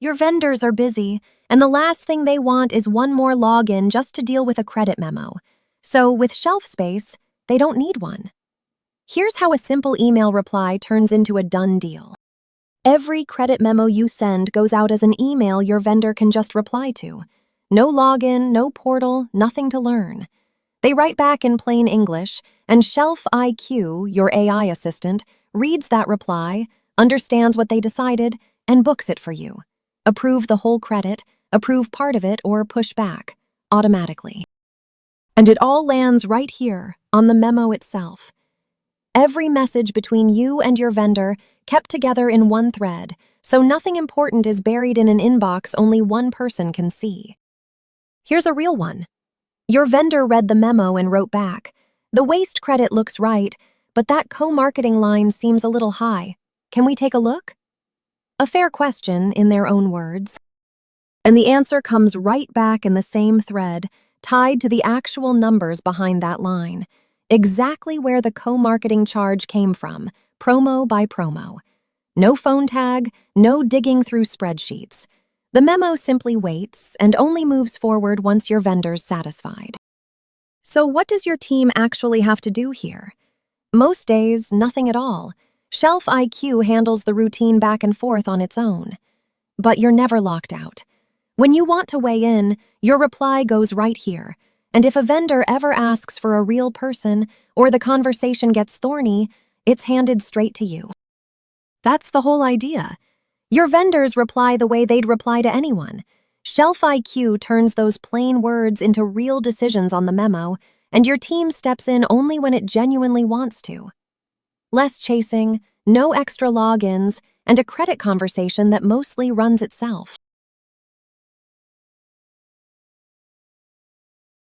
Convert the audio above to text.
Your vendors are busy, and the last thing they want is one more login just to deal with a credit memo. So with ShelfSpace, they don't need one. Here's how a simple email reply turns into a done deal. Every credit memo you send goes out as an email your vendor can just reply to. No login, no portal, nothing to learn. They write back in plain English, and ShelfiQ, your AI assistant, reads that reply, understands what they decided, and books it for you. Approve the whole credit, approve part of it, or push back, automatically. And it all lands right here, on the memo itself. Every message between you and your vendor kept together in one thread, so nothing important is buried in an inbox only one person can see. Here's a real one. Your vendor read the memo and wrote back, "The waste credit looks right, but that co-marketing line seems a little high. Can we take a look?" A fair question, in their own words. And the answer comes right back in the same thread, tied to the actual numbers behind that line. Exactly where the co-marketing charge came from, promo by promo. No phone tag, no digging through spreadsheets. The memo simply waits and only moves forward once your vendor's satisfied. So what does your team actually have to do here? Most days, nothing at all. ShelfiQ handles the routine back and forth on its own. But you're never locked out. When you want to weigh in, your reply goes right here. And if a vendor ever asks for a real person or the conversation gets thorny, it's handed straight to you. That's the whole idea. Your vendors reply the way they'd reply to anyone. ShelfiQ turns those plain words into real decisions on the memo, and your team steps in only when it genuinely wants to. Less chasing, no extra logins, and a credit conversation that mostly runs itself.